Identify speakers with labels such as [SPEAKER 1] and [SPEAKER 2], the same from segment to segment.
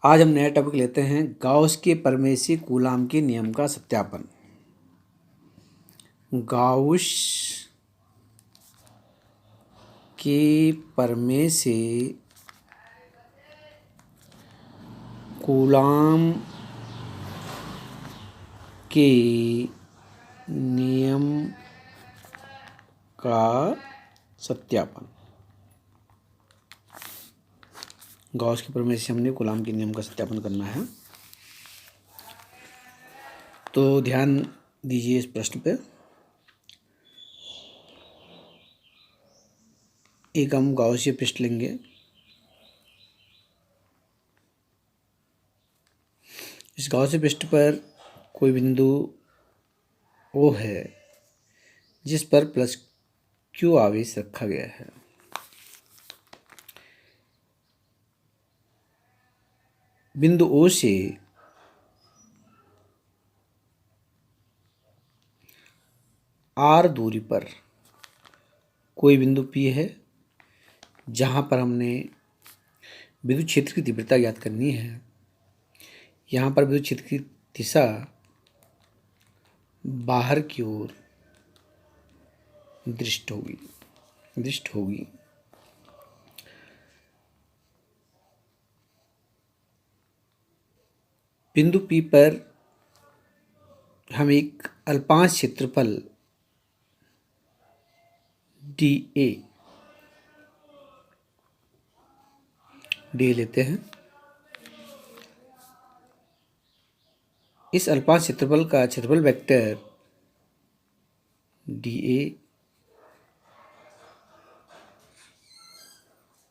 [SPEAKER 1] आज हम नया टॉपिक लेते हैं गाउस के प्रमेय से कूलाम के नियम का सत्यापन। गाउस के प्रमेय से कूलाम के नियम का सत्यापन। गाउस के प्रमेय से हमने कूलाम के नियम का सत्यापन करना है, तो ध्यान दीजिए इस प्रश्न पे। एक हम गाउसीय पृष्ठ लेंगे। इस गाउसीय पृष्ठ पर कोई बिंदु O है जिस पर प्लस Q आवेश रखा गया है। बिंदु O से R दूरी पर कोई बिंदु P है जहाँ पर हमने विद्युत क्षेत्र की तीव्रता ज्ञात करनी है। यहाँ पर विद्युत क्षेत्र की दिशा बाहर की ओर दृष्ट होगी। बिंदु P पर हम एक अल्पांश क्षेत्रफल dA लेते हैं। इस अल्पांश क्षेत्रफल का क्षेत्रफल वेक्टर dA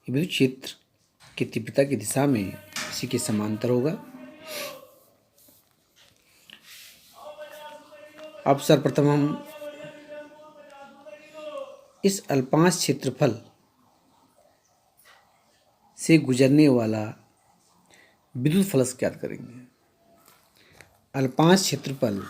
[SPEAKER 1] विद्युत क्षेत्र की तीव्रता की दिशा में इसी के समांतर होगा। अब सर्वप्रथम हम इस अल्पांश क्षेत्रफल से गुजरने वाला विद्युत फ्लक्स ज्ञात करेंगे। अल्पांश क्षेत्रफल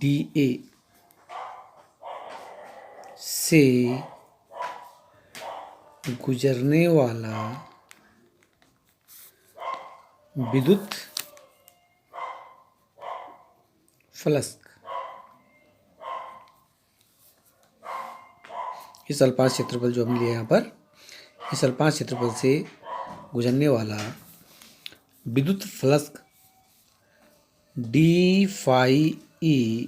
[SPEAKER 1] dA से गुजरने वाला विद्युत फ्लक्स इस अल्पांश क्षेत्रफल जो हम लिए यहाँ पर, इस अल्पांश क्षेत्रफल से गुजरने वाला विद्युत फ्लक्स d phi E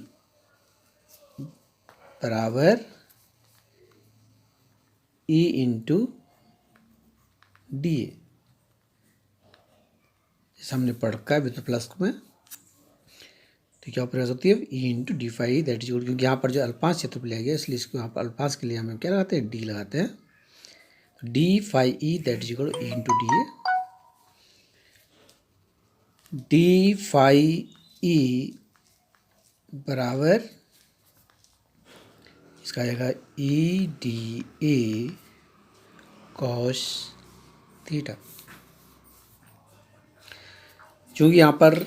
[SPEAKER 1] बराबर E इंटू dA। जैसे हमने पढ़ रखा है विद्युत फ्लक्स में, तो क्या प्रयास होती है E into d phi that is, क्योंकि यहाँ पर जो अल्पांश क्षेत्रफल लिया गया इसलिए इसको यहाँ पर अल्पांश के लिए हम क्या लगाते हैं, D लगाते हैं। तो d phi E that is equal E into dA। D phi E बराबर इसका आएगा EdA cos थीटा। चूँकि यहाँ पर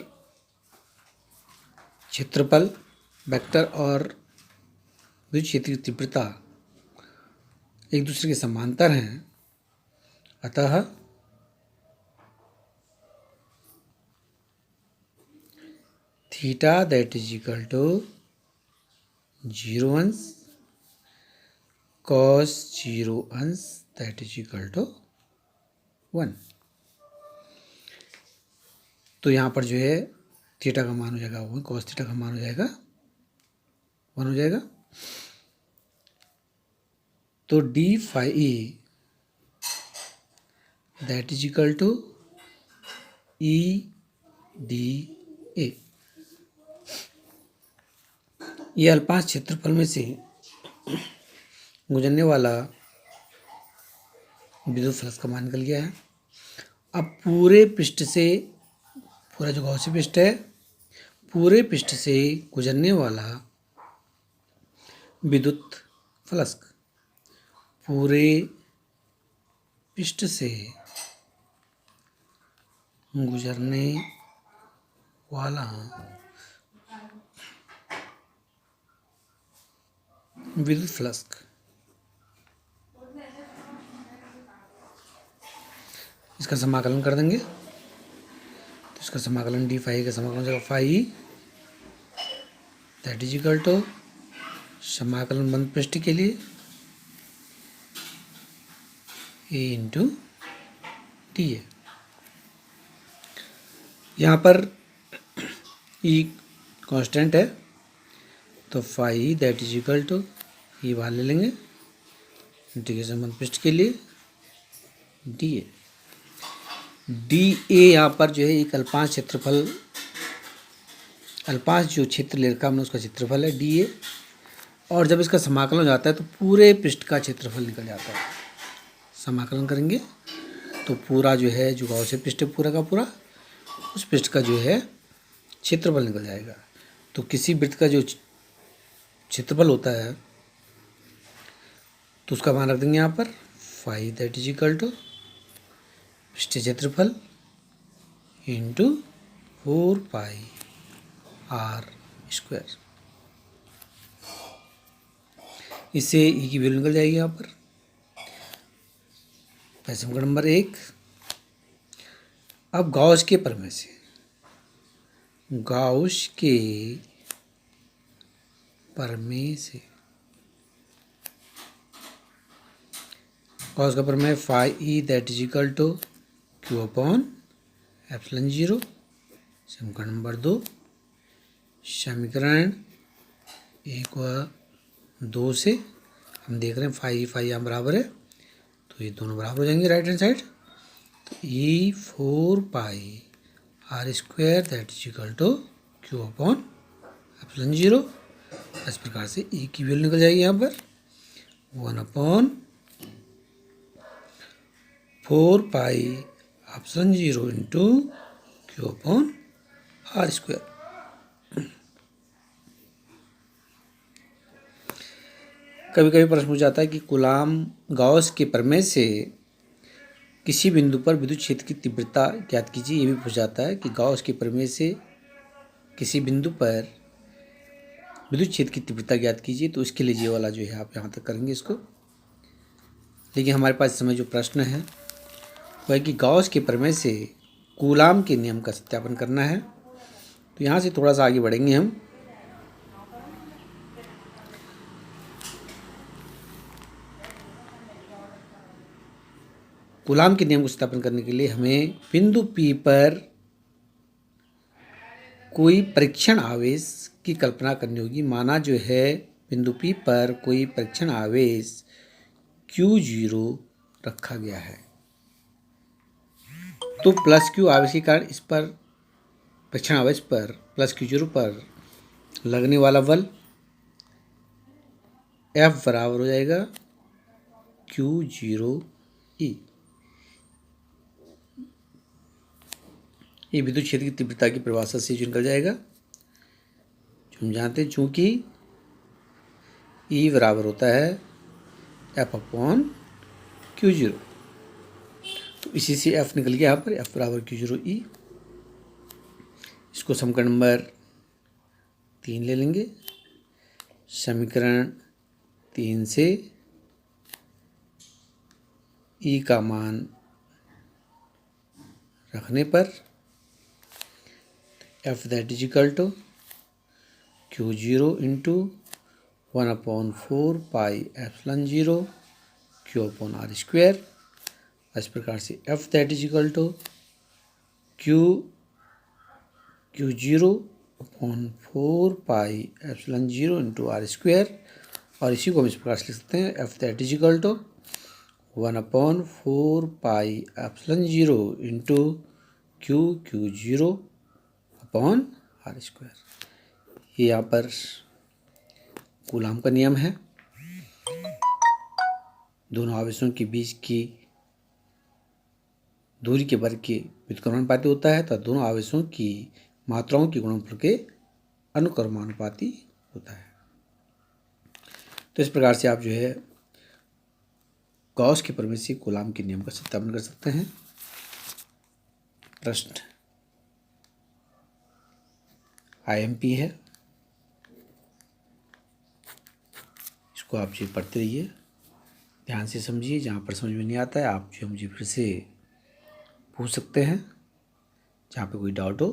[SPEAKER 1] क्षेत्रफल वेक्टर और विद्युत क्षेत्र की तीव्रता एक दूसरे के समांतर हैं, अतः theta that is equal to 0 अंश cos 0 अंश दैट इज इक्वल टू 1। तो यहाँ पर जो है थीटा का मान हो जाएगा 1, cos थीटा का मान हो जाएगा 1 हो जाएगा। तो d phi E that is equal to EdA। ये अल्पांश क्षेत्रफल में से गुजरने वाला विद्युत फ्लक्स का मान निकल गया है। अब पूरे पृष्ठ से, पूरा जो गाउसी पृष्ठ है, पूरे पृष्ठ से गुजरने वाला विद्युत फ्लक्स, पूरे पृष्ठ से गुजरने वाला विद्युत फ्लक्स। इसका समाकलन कर देंगे तो इसका समाकलन डी फाई का समाकलन हो जाएगा phi that is equal to समाकलन बंद पृष्ठ के लिए ए इंटू टी है। यहाँ पर ई कांस्टेंट है तो phi that is equal to ये बाहर ले लेंगे इंटीग्रेशन बंद पृष्ठ के लिए डी ए। डी ए यहाँ पर जो है एक अल्पांश क्षेत्रफल, अल्पांश जो क्षेत्र ले रखा हमने उसका क्षेत्रफल है डी ए, और जब इसका समाकलन हो जाता है तो पूरे पृष्ठ का क्षेत्रफल निकल जाता है। समाकलन करेंगे तो पूरा जो है जो गॉस पृष्ठ है पूरा का पूरा, उस पृष्ठ का जो है क्षेत्रफल निकल जाएगा। तो किसी वृत्त का जो क्षेत्रफल होता है तो उसका मान रख देंगे यहाँ पर phi that is equal to पृष्ठ क्षेत्रफल इंटू 4 पाई आर स्क्वायर। इससे ई की वैल्यू निकल जाएगी यहाँ पर। समीकरण नंबर 1। अब गॉस के प्रमेय से, गॉस के प्रमेय से, गॉस का प्रमेय phi E that is equal to Q upon epsilon 0। समीकरण नंबर 2। समीकरण 1 व 2 से हम देख रहे हैं फाई फाई यहाँ बराबर है तो ये दोनों बराबर हो जाएंगे राइट हैंड साइड। तो E 4 pi R square that is equal to Q upon epsilon 0। इस प्रकार से ई की वैल्यू निकल जाएगी यहाँ पर 1/4 pi epsilon 0 into Q upon R square. कभी कभी प्रश्न पूछा जाता है कि कूलाम गॉस के प्रमेय से किसी बिंदु पर विद्युत क्षेत्र की तीव्रता ज्ञात कीजिए। ये भी पूछा जाता है कि गॉस के प्रमेय से किसी बिंदु पर विद्युत क्षेत्र की तीव्रता ज्ञात कीजिए। तो इसके लिए ये वाला जो है आप यहाँ तक करेंगे इसको। लेकिन हमारे पास इस समय जो प्रश्न है वह है कि गॉस के प्रमेय से कूलाम के नियम का सत्यापन करना है। तो यहाँ से थोड़ा सा आगे बढ़ेंगे हम। कूलाम के नियम को सत्यापन करने के लिए हमें बिंदु P पर कोई परीक्षण आवेश की कल्पना करनी होगी। माना जो है बिंदु P पर कोई परीक्षण आवेश Q0 रखा गया है तो प्लस Q आवेश के कारण इस पर परीक्षण आवेश पर प्लस Q0 पर लगने वाला बल F बराबर हो जाएगा Q0E। ये विद्युत क्षेत्र की तीव्रता की परिभाषा से जो निकल जाएगा, जो हम जानते हैं चूंकि E बराबर होता है F अपॉन Q0। तो इसी से F निकल गया यहाँ पर F बराबर Q0E। इसको समीकरण नंबर 3 ले लेंगे। समीकरण 3 से E का मान रखने पर F that is equal to Q0 into 1/4 pi epsilon 0 Q upon R square. इस प्रकार से F that is equal to Q0/4 pi epsilon 0 into R square. और इसी को हम इस प्रकार से लिख सकते हैं F that is equal to 1/4 pi epsilon 0 into Q0 upon R square. ये यहाँ पर कूलाम का नियम है। दोनों आवेशों के बीच की दूरी के वर्ग के व्युत्क्रमानुपाती होता है तथा दोनों आवेशों की मात्राओं के गुणनफल के अनुक्रमानुपाती होता है। तो इस प्रकार से आप जो है गॉस के प्रमेय से कूलाम के नियम का सत्यापन कर सकते हैं। प्रश्न IMP है, इसको आप जो पढ़ते रहिए, ध्यान से समझिए। जहाँ पर समझ में नहीं आता है आप जो मुझे फिर से पूछ सकते हैं, जहाँ पे कोई डाउट हो।